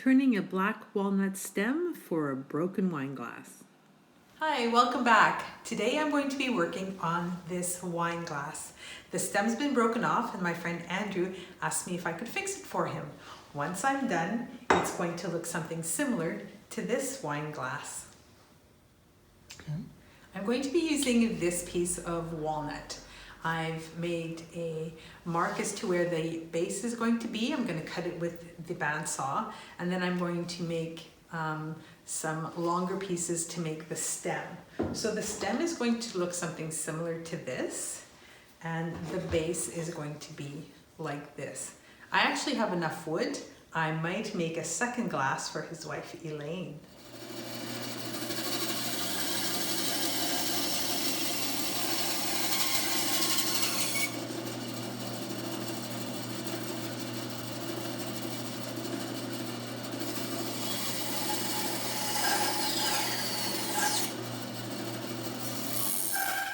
turning a black walnut stem for a broken wine glass. Hi, welcome back. Today I'm going to be working on this wine glass. The stem's been broken off and my friend Andrew asked me if I could fix it for him. Once I'm done, it's going to look something similar to this wine glass. I'm going to be using this piece of walnut. I've made a mark as to where the base is going to be. I'm going to cut it with the bandsaw, and then I'm going to make some longer pieces to make the stem. So the stem is going to look something similar to this, and the base is going to be like this. I actually have enough wood. I might make a second glass for his wife Elaine.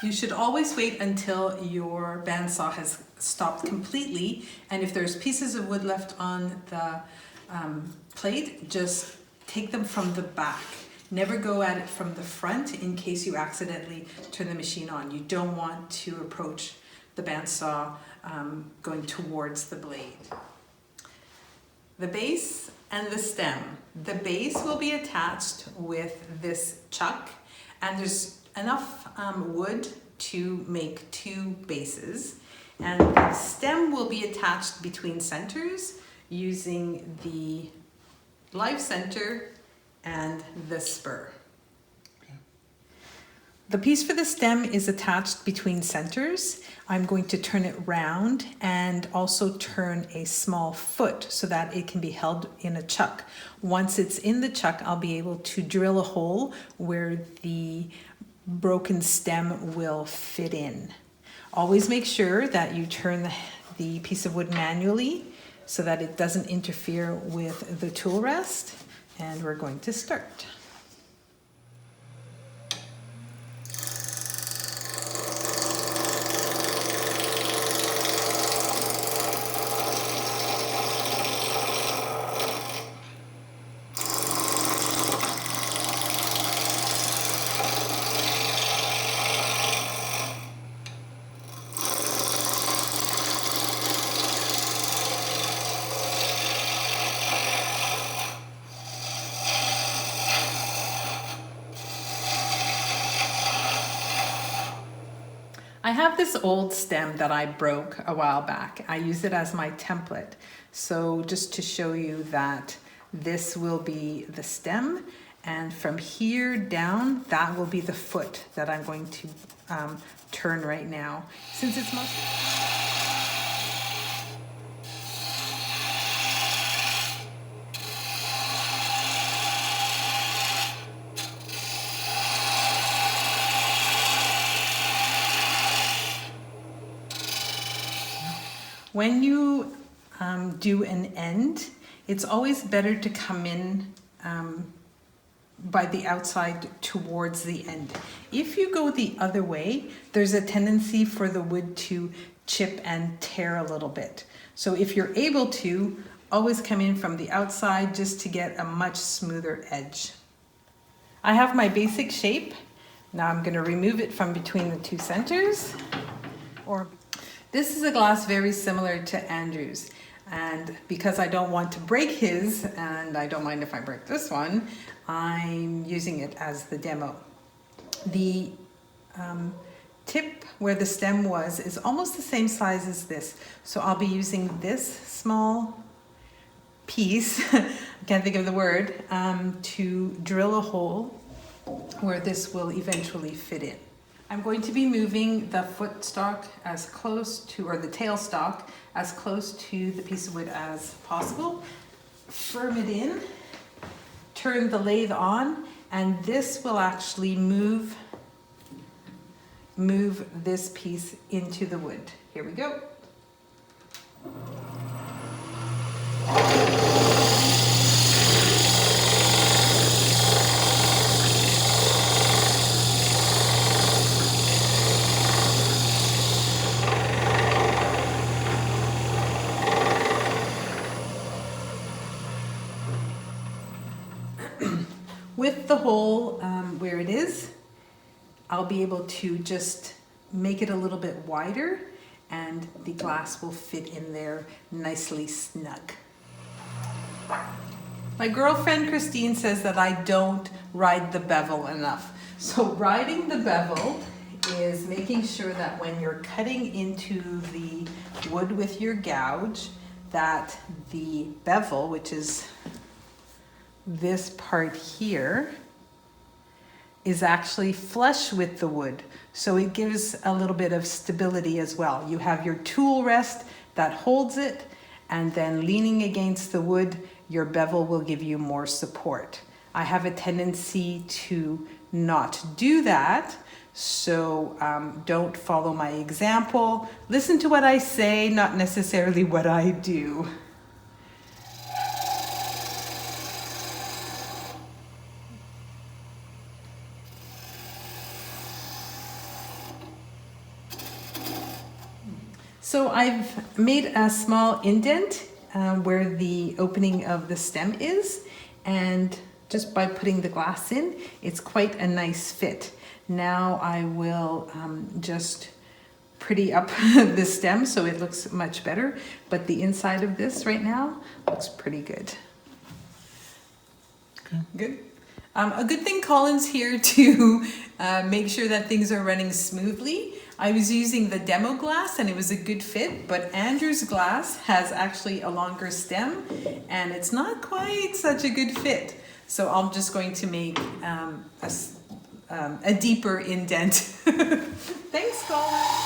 You should always wait until your bandsaw has stopped completely, and if there's pieces of wood left on the plate, just take them from the back. Never go at it from the front in case you accidentally turn the machine on. You don't want to approach the bandsaw going towards the blade. The base and the stem. The base will be attached with this chuck, and there's enough wood to make two bases, and the stem will be attached between centers using the live center and the spur. The piece for the stem is attached between centers. I'm going to turn it round and also turn a small foot so that it can be held in a chuck. Once it's in the chuck, I'll be able to drill a hole where the broken stem will fit in. Always make sure that you turn the piece of wood manually so that it doesn't interfere with the tool rest. And we're going to start. I have this old stem that I broke a while back. I use it as my template. So just to show you that this will be the stem, and from here down, that will be the foot that I'm going to turn right now. Since it's mostly... When you do an end, it's always better to come in by the outside towards the end. If you go the other way, there's a tendency for the wood to chip and tear a little bit. So if you're able to, always come in from the outside just to get a much smoother edge. I have my basic shape. Now I'm going to remove it from between the two centers. This is a glass very similar to Andrew's, and because I don't want to break his, and I don't mind if I break this one, I'm using it as the demo. The tip where the stem was is almost the same size as this, so I'll be using this small piece, I can't think of the word, to drill a hole where this will eventually fit in. I'm going to be moving the footstock as close to, or the tailstock, as close to the piece of wood as possible. Firm it in, turn the lathe on, and this will actually move this piece into the wood. Here we go. with the hole where it is, I'll be able to just make it a little bit wider and the glass will fit in there nicely snug. My girlfriend Christine says that I don't ride the bevel enough. So riding the bevel is making sure that when you're cutting into the wood with your gouge, that the bevel, which is this part here, is actually flush with the wood. So it gives a little bit of stability as well. You have your tool rest that holds it, and then leaning against the wood, your bevel will give you more support. I have a tendency to not do that, so don't follow my example. Listen to what I say, not necessarily what I do. So I've made a small indent where the opening of the stem is, and just by putting the glass in, it's quite a nice fit. Now I will just pretty up the stem so it looks much better, but the inside of this right now looks pretty good. Okay. Good. A good thing Colin's here to make sure that things are running smoothly. I was using the demo glass and it was a good fit, but Andrew's glass has actually a longer stem and it's not quite such a good fit. So I'm just going to make a deeper indent. Thanks, Colin.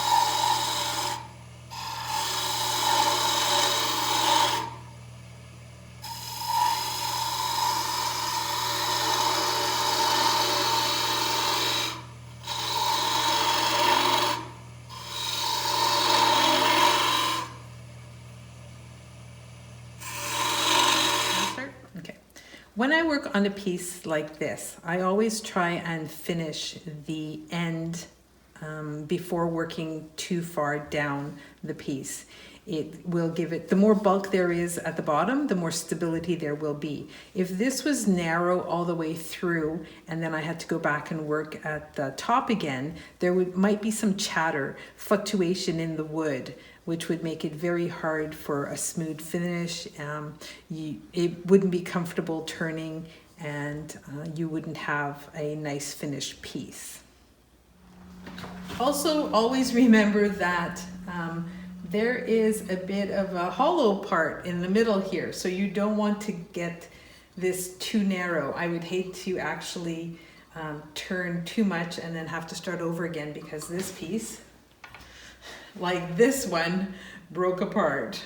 When I work on a piece like this, I always try and finish the end before working too far down the piece. It will give it, the more bulk there is at the bottom, the more stability there will be. If this was narrow all the way through and then I had to go back and work at the top again, there might be some chatter, fluctuation in the wood, which would make it very hard for a smooth finish. It wouldn't be comfortable turning, and you wouldn't have a nice finished piece. Also, always remember that there is a bit of a hollow part in the middle here, so you don't want to get this too narrow. I would hate to actually turn too much and then have to start over again, because this piece, like this one, broke apart.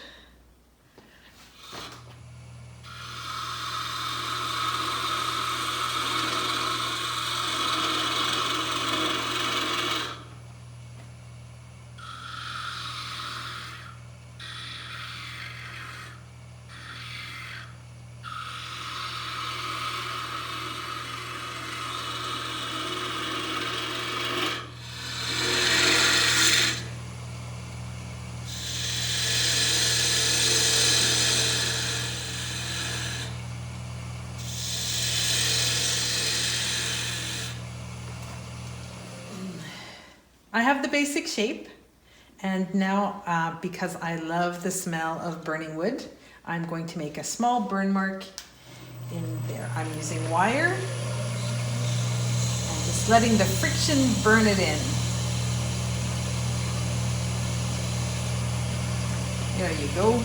I have the basic shape, and now because I love the smell of burning wood, I'm going to make a small burn mark in there. I'm using wire and just letting the friction burn it in. There you go.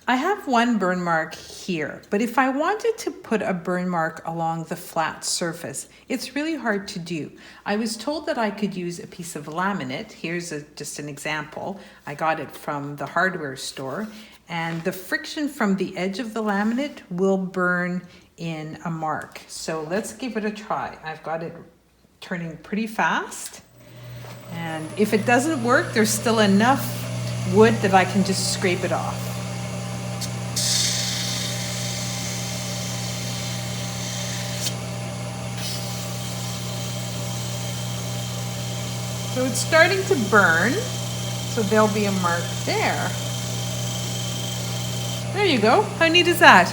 I have one burn mark here, but if I wanted to put a burn mark along the flat surface, it's really hard to do. I was told that I could use a piece of laminate. Here's just an example. I got it from the hardware store, and the friction from the edge of the laminate will burn in a mark. So let's give it a try. I've got it turning pretty fast, and if it doesn't work, there's still enough wood that I can just scrape it off. So it's starting to burn, so there'll be a mark there. There you go. How neat is that?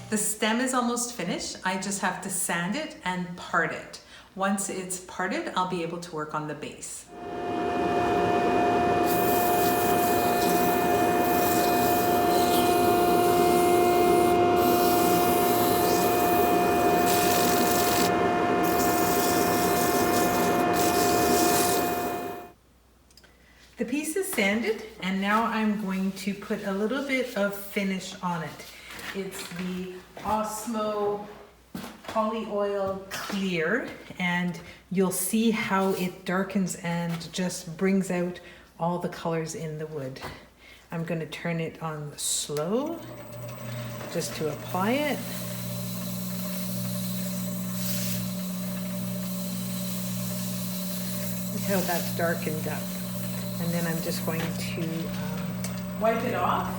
The stem is almost finished. I just have to sand it and part it. Once it's parted, I'll be able to work on the base. The piece is sanded, and now I'm going to put a little bit of finish on it. It's the Osmo Poly Oil Clear, and you'll see how it darkens and just brings out all the colors in the wood. I'm going to turn it on slow just to apply it. Look how that's darkened up. And then I'm just going to wipe it off.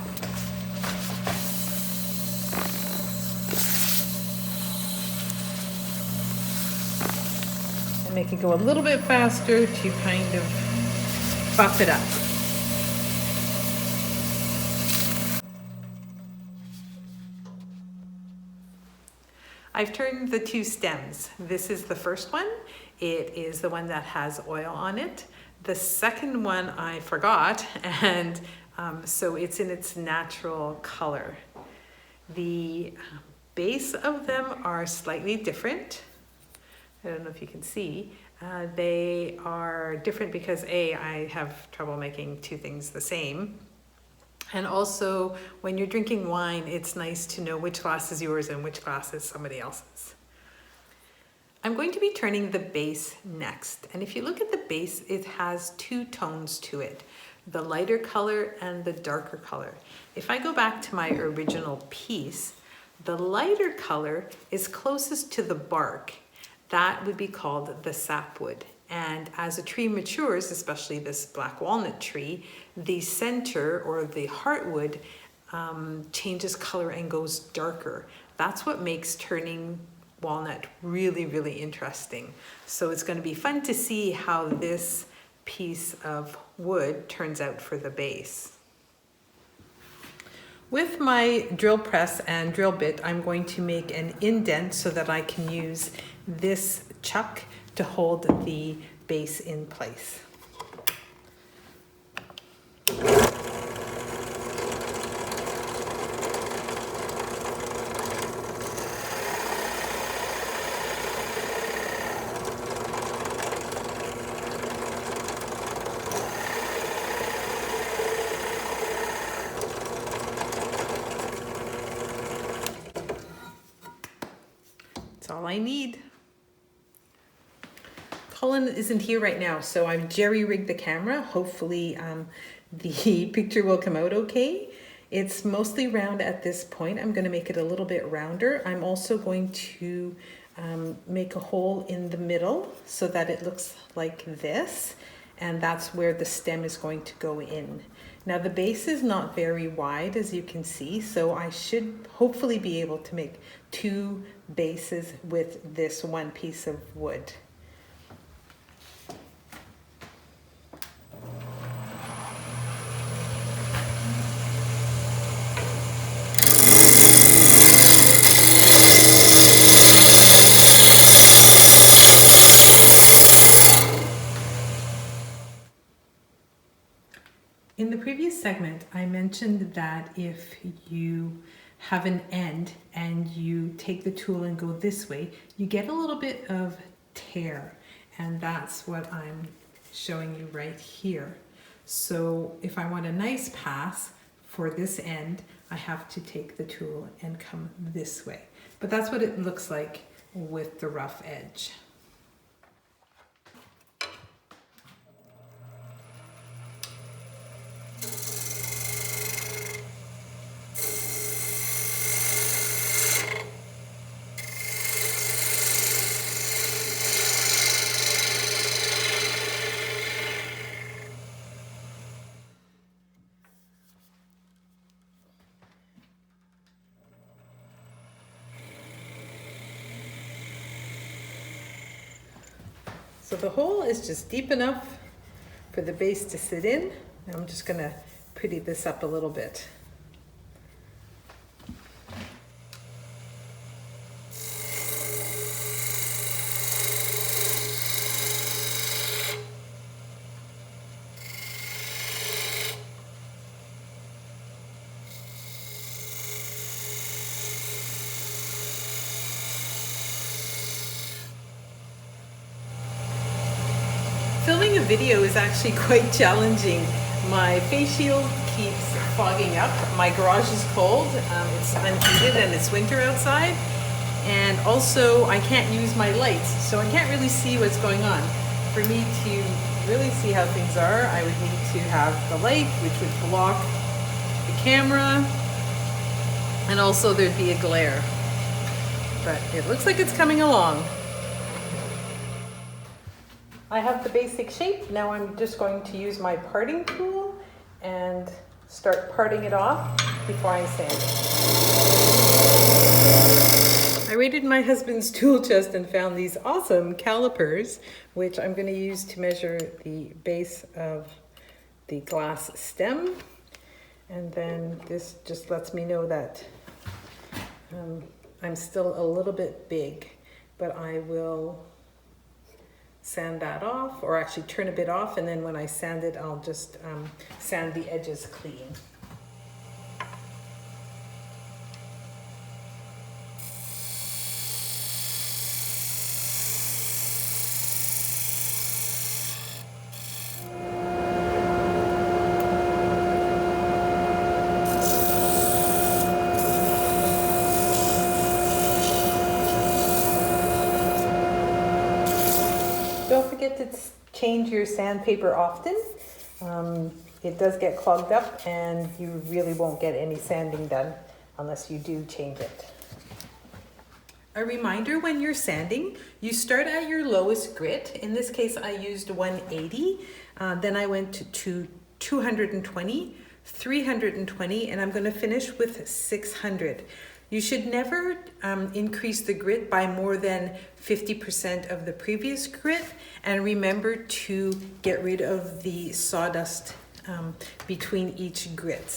And make it go a little bit faster to kind of buff it up. I've turned the two stems. This is the first one. It is the one that has oil on it. The second one I forgot, and so it's in its natural color. The base of them are slightly different. I don't know if you can see. They are different because I have trouble making two things the same. And also, when you're drinking wine, it's nice to know which glass is yours and which glass is somebody else's. I'm going to be turning the base next. And if you look at the base, it has two tones to it, the lighter color and the darker color. If I go back to my original piece, the lighter color is closest to the bark. That would be called the sapwood. And as a tree matures, especially this black walnut tree, the center or the heartwood changes color and goes darker. That's what makes turning walnut really, really interesting. So it's going to be fun to see how this piece of wood turns out for the base. With my drill press and drill bit, I'm going to make an indent so that I can use this chuck to hold the base in place. That's all I need. Colin isn't here right now, so I've jerry-rigged the camera. Hopefully the picture will come out okay. It's mostly round at this point. I'm going to make it a little bit rounder. I'm also going to make a hole in the middle so that it looks like this, and that's where the stem is going to go in. Now the base is not very wide, as you can see, so I should hopefully be able to make two bases with this one piece of wood. In the previous segment, I mentioned that if you have an end and you take the tool and go this way, you get a little bit of tear, and that's what I'm showing you right here. So if I want a nice pass for this end, I have to take the tool and come this way. But that's what it looks like with the rough edge. So the hole is just deep enough for the base to sit in. I'm just going to pretty this up a little bit. video is actually quite challenging. My face shield keeps fogging up. My garage is cold. It's unheated and it's winter outside. And also I can't use my lights, so I can't really see what's going on. For me to really see how things are, I would need to have the light, which would block the camera, and also there'd be a glare. But it looks like it's coming along. I have the basic shape. Now I'm just going to use my parting tool and start parting it off before I sand it. I raided my husband's tool chest and found these awesome calipers, which I'm going to use to measure the base of the glass stem. And then this just lets me know that I'm still a little bit big, but I will sand that off, or actually turn a bit off, and then when I sand it, I'll just sand the edges clean. Don't forget to change your sandpaper often. It does get clogged up and you really won't get any sanding done unless you do change it. A reminder, when you're sanding, you start at your lowest grit. In this case, I used 180. Then I went to 220, 320, and I'm going to finish with 600. You should never increase the grit by more than 50% of the previous grit, and remember to get rid of the sawdust between each grit.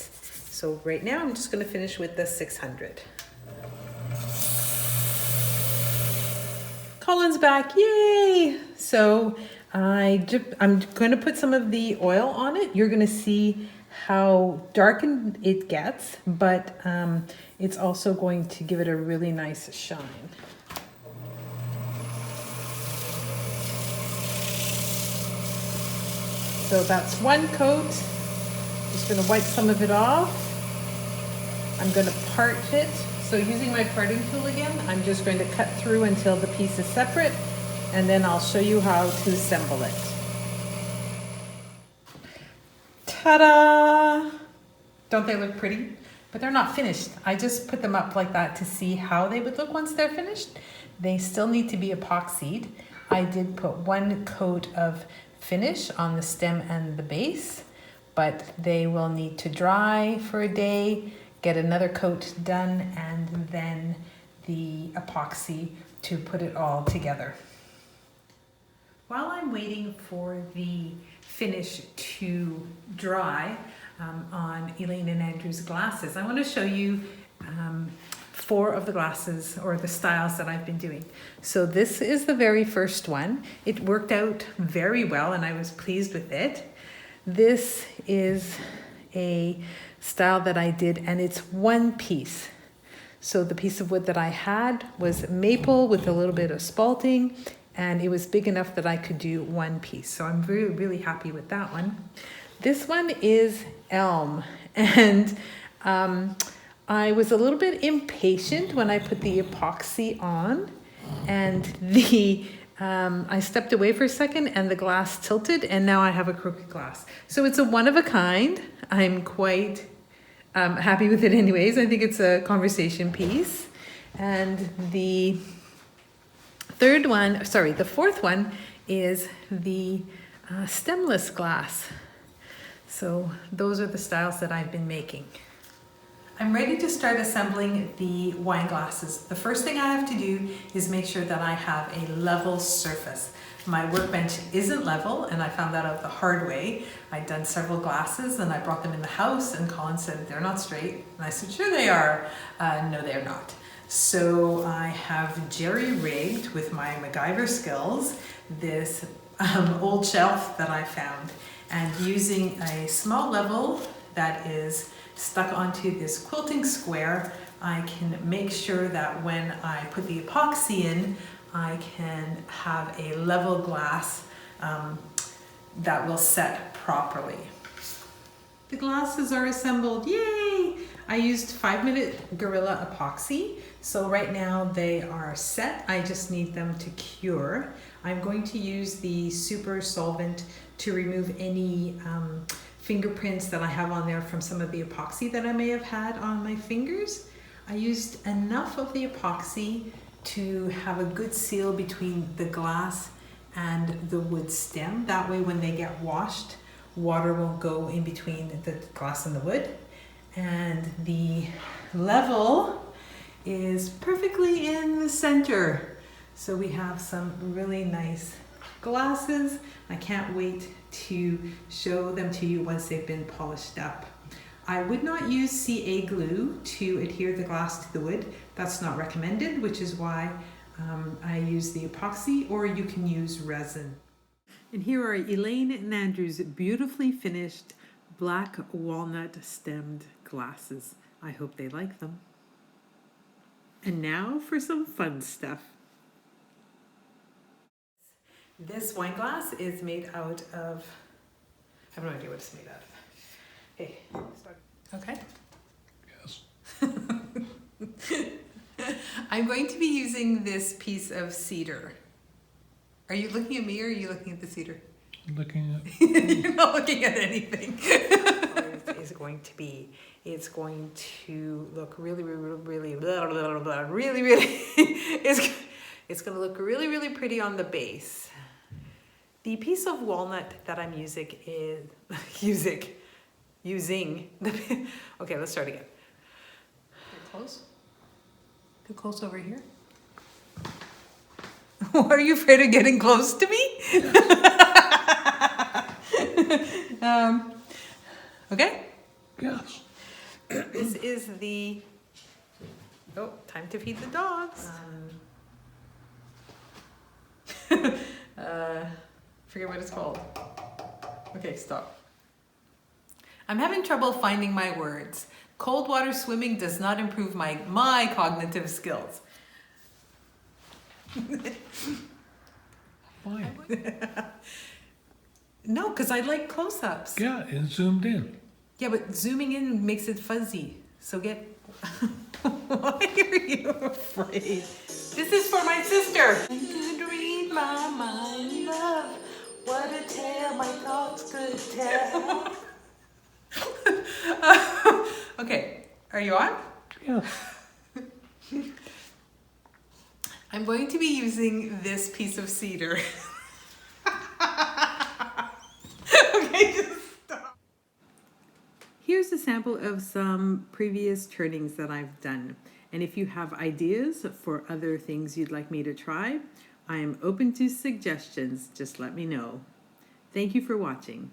So right now I'm just going to finish with the 600. Colin's back, yay! So I'm going to put some of the oil on it. You're going to see how darkened it gets, but it's also going to give it a really nice shine. So that's one coat. Just going to wipe some of it off. I'm going to part it. So using my parting tool again, I'm just going to cut through until the piece is separate, and then I'll show you how to assemble it. Ta-da! Don't they look pretty? But they're not finished. I just put them up like that to see how they would look once they're finished. They still need to be epoxied. I did put one coat of finish on the stem and the base, but they will need to dry for a day, get another coat done, and then the epoxy to put it all together. While I'm waiting for the finish to dry on Elaine and Andrew's glasses, I want to show you 4 of the glasses, or the styles that I've been doing. So this is the very first one. It worked out very well and I was pleased with it. This is a style that I did, and it's one piece. So the piece of wood that I had was maple with a little bit of spalting, and it was big enough that I could do one piece. So I'm really, really happy with that one. This one is elm, and I was a little bit impatient when I put the epoxy on, and I stepped away for a second and the glass tilted, and now I have a crooked glass. So it's a one of a kind. I'm quite happy with it anyways. I think it's a conversation piece. And the fourth one is the stemless glass. So those are the styles that I've been making. I'm ready to start assembling the wine glasses. The first thing I have to do is make sure that I have a level surface. My workbench isn't level, and I found that out the hard way. I'd done several glasses and I brought them in the house, and Colin said, "They're not straight." And I said, "Sure they are." No, they're not. So I have jerry-rigged with my MacGyver skills this old shelf that I found, and using a small level that is stuck onto this quilting square, I can make sure that when I put the epoxy in, I can have a level glass that will set properly. The glasses are assembled, yay! I used 5-minute Gorilla epoxy, so right now they are set. I just need them to cure. I'm going to use the super solvent to remove any fingerprints that I have on there from some of the epoxy that I may have had on my fingers. I used enough of the epoxy to have a good seal between the glass and the wood stem. That way when they get washed, water won't go in between the glass and the wood. And the level is perfectly in the center. So we have some really nice glasses. I can't wait to show them to you once they've been polished up. I would not use CA glue to adhere the glass to the wood. That's not recommended, which is why I use the epoxy, or you can use resin. And here are Elaine and Andrew's beautifully finished black walnut stemmed glasses. I hope they like them. And now for some fun stuff. This wine glass is made out of, I have no idea what it's made out of. Hey, start. Okay. Yes. I'm going to be using this piece of cedar. Are you looking at me or are you looking at the cedar? Looking at. You're not looking at anything. It's going to be, it's going to look really, it's going to look really, really pretty on the base. The piece of walnut that I'm using is, okay, let's start again. Get close. Too close over here. Are you afraid of getting close to me? Okay. Yes. This is the, oh, time to feed the dogs. Forget what it's called. Okay, stop. I'm having trouble finding my words. Cold water swimming does not improve my cognitive skills. Fine. No, because I like close-ups. Yeah, it zoomed in. Yeah, but zooming in makes it fuzzy. So get... Why are you afraid? This is for my sister. I could read my mind, love. What a tale my thoughts could tell. Okay, are you on? Yeah. I'm going to be using this piece of cedar. Okay, just stop. Here's a sample of some previous turnings that I've done. And if you have ideas for other things you'd like me to try, I am open to suggestions. Just let me know. Thank you for watching.